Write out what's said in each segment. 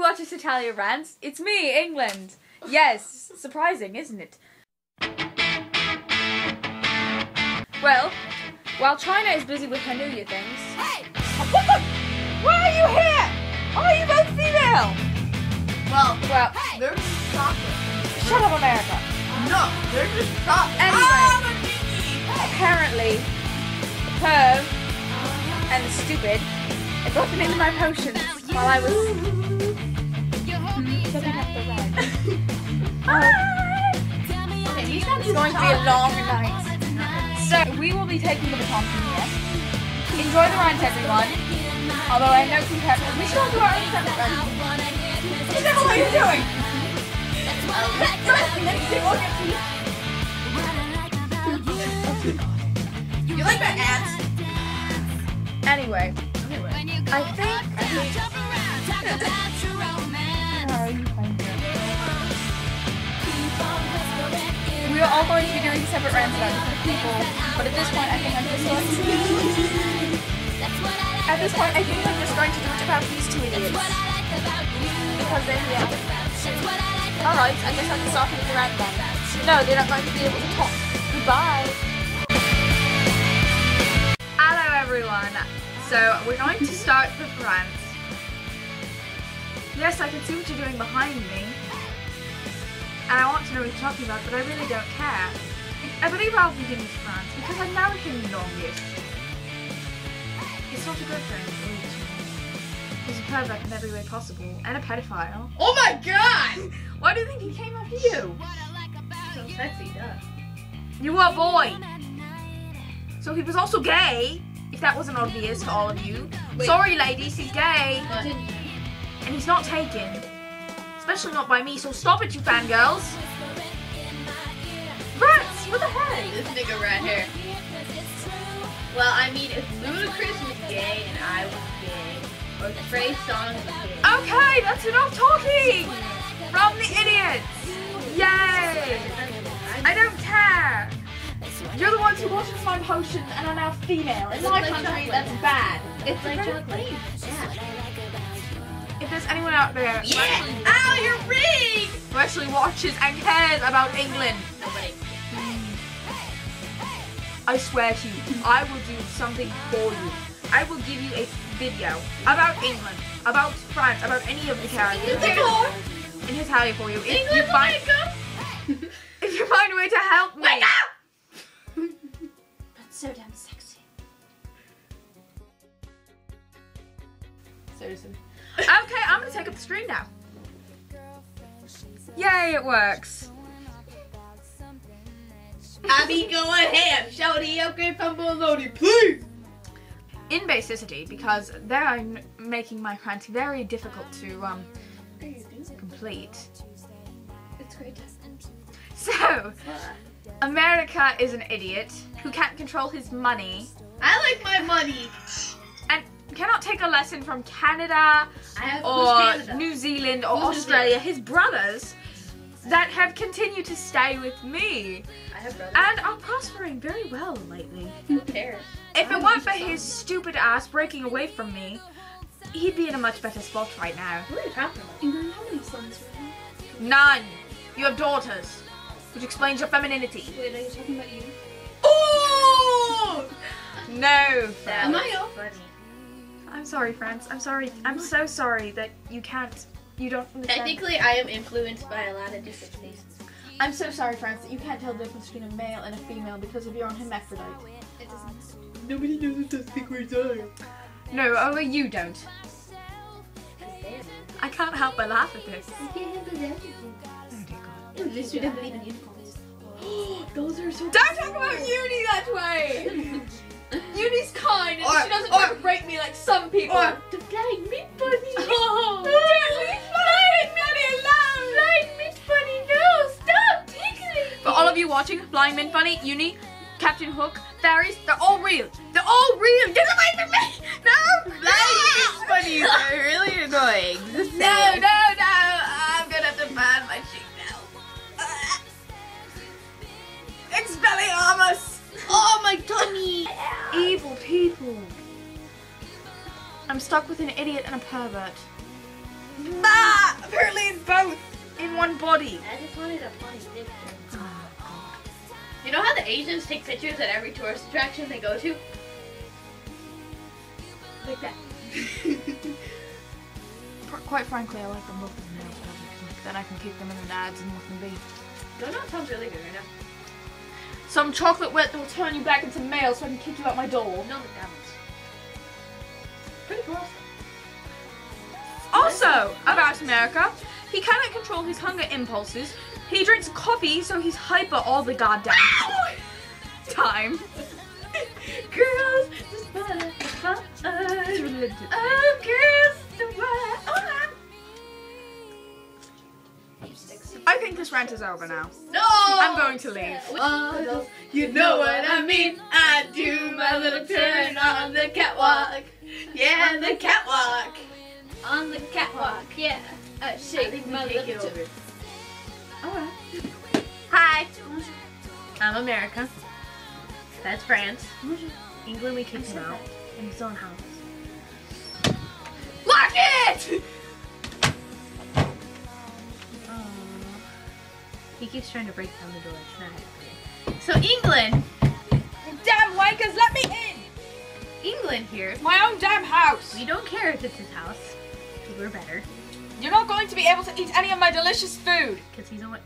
watches Hetalia Rants. It's me, England. Yes, surprising, isn't it? Well, while China is busy with her New Year things... Hey! What the... Why are you here? Are you both female? Well, Well, they're just chocolate. shut up, America. No, they're just chocolate. Anyway, apparently, the perv and the stupid had gotten into my potions while I was setting up the rug. Okay, these It's going to be a long night. So, we will be taking the baton from here. Enjoy the rant, everyone. Although I know comparatively, we should all do our own separate rant. Is that what you're doing? You like my ads? Anyway, I think... Oh, you find it. We are all going to be doing separate rants about different people, but at this point I think I'm just going to... At this point I think I'm just going to do it about these two idiots. Because they're here. Alright, I guess I can start with the rant then. No, they're not going to be able to talk. Goodbye. Hello everyone. So we're going to start the rant. Yes, I can see what you're doing behind me. And I want to know what you're talking about, but I really don't care. I believe I'll be doing France because I'm American longest. It's not a good thing. He's a pervert in every way possible, and a pedophile. Oh my god! Why do you think he came after you? So sexy, duh. You were a boy! So he was also gay, if that wasn't obvious for all of you. Wait. Sorry ladies, he's gay. What? And he's not taken. Especially not by me, so stop it, you fangirls! Rats, what the heck? This nigga right here. Well, I mean, if Ludacris was gay and I was gay, or Trey Songz was gay. Okay, that's enough talking! From the idiots! Yay! I don't care! You're the ones who wanted my potions and are now female. In my country, that's bad. It's like chocolate. Yeah. If there's anyone out there who actually, Ow, your ring! who actually watches and cares about England, Nobody. I swear to you, I will do something for you. I will give you a video about England, about France, about any of the characters in Hetalia for you. If you find a way to help me. That's so damn sexy. Seriously. Okay, I'm gonna take up the stream now. Yay, it works. I be going ham. Show the okay from below, please. In basicity, because they're making my rant very difficult to complete. It's great. So, America is an idiot who can't control his money I like my money. and cannot take a lesson from Canada or New Zealand or Australia, his brothers, that have continued to stay with me I have brothers. and are prospering very well lately. Who cares? If it weren't for his stupid ass breaking away from me, he'd be in a much better spot right now. What are you talking about? England, how many sons do you have? None. You have daughters, which explains your femininity. Wait, are you talking about you? Oh! No, Am France. I all funny? I'm sorry, France. I'm sorry. I'm so sorry that you can't. You don't understand. Technically, I am influenced by a lot of different things. I'm so sorry, France, that you can't tell the difference between a male and a female because of your own hermaphrodite. It doesn't. Nobody knows what those big words are. No, only you don't. I can't help but laugh at this. Oh dear God. At least we don't believe in unicorns. Those are so. Don't talk about Uni that way! Uni's kind and she doesn't try to break me like some people. Or the flying meat bunny. Oh, leave flying bunny alone! Flying meat bunny, no! Stop tickling! For all of you watching, Flying Mint Bunny, Uni, Captain Hook, fairies, they're all real. They're all real! Get away from me! No! Flying meat bunnies are really annoying. No, no, no! I'm gonna have to burn my cheek now. Expelliarmus! Oh, my tummy! Evil people. I'm stuck with an idiot and a pervert. Nah! Apparently it's both in one body. I just wanted a funny picture. You know how the Asians take pictures at every tourist attraction they go to? Like that. Quite frankly, I like them both in the mail because then I can keep them in the ads and let them be. Donut sounds really good right now. Some chocolate wet that will turn you back into mail so I can kick you out my door. No McDonald's. Pretty close. Also, about America, he cannot control his hunger impulses. He drinks coffee, so he's hyper all the goddamn time. Girls, just wanna have fun. Oh, girls, just wanna. I think this rant is over now. No! I'm going to leave. Oh, you know what I mean. I do my little turn on the catwalk. Yeah, the catwalk. On the catwalk, yeah. I shake my little turn. Alright. Hi. I'm America. That's France. England, we kicked him out. In his own house. Lock it! He keeps trying to break down the door. It's not so England. Damn wankers, let me in! England here. My own damn house. We don't care if it's his house. We're better. You're not going to be able to eat any of my delicious food. Because he's on.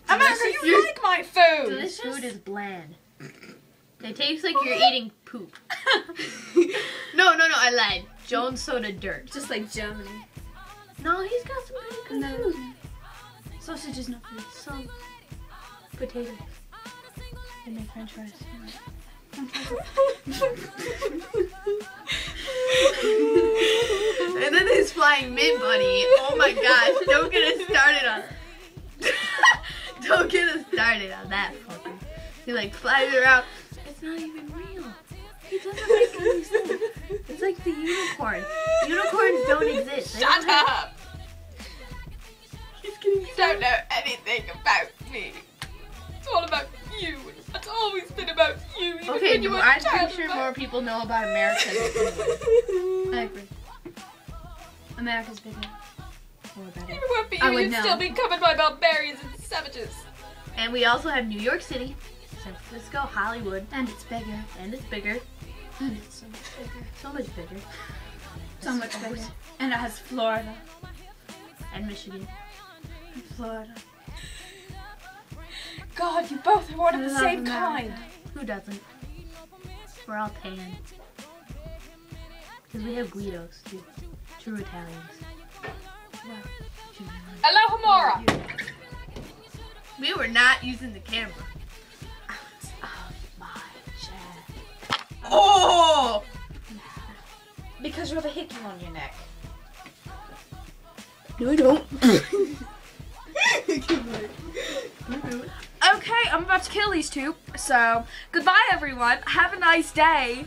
America, you like my food. This food is bland. It tastes like you're eating poop. No, I lied. Jones soda dirt. Just like Germany. No, he's got some pretty good food. Sausage is not food. Some potatoes. They make French fries. And then there's flying mint bunny. Oh my gosh! Don't get us started on. Don't get us started on that fucker. He like flies around. It's not even real. He doesn't make any sense. It's like the unicorn. Unicorns don't exist. Shut up! You don't know anything about me. It's all about you. It's always been about you. Even Okay, when you were I'm pretty sure more people know about America than England. I agree. America's bigger. Or better. If it weren't for you, you'd still be covered by barbarians and savages. And we also have New York City, San Francisco, Hollywood. And it's bigger. And it's bigger. And it's so much bigger. So much bigger. So much bigger. And it has Florida. And Michigan. And Florida. God, you both are one of the love same America. kind. Who doesn't? We're all tan. Because we have Guidos, too. True Italians. Aloha Mora. We were not using the camera. Out of my chair. Oh! Because you have a hickey on your neck. No, I don't. Okay, I'm about to kill these two. So, goodbye everyone. Have a nice day.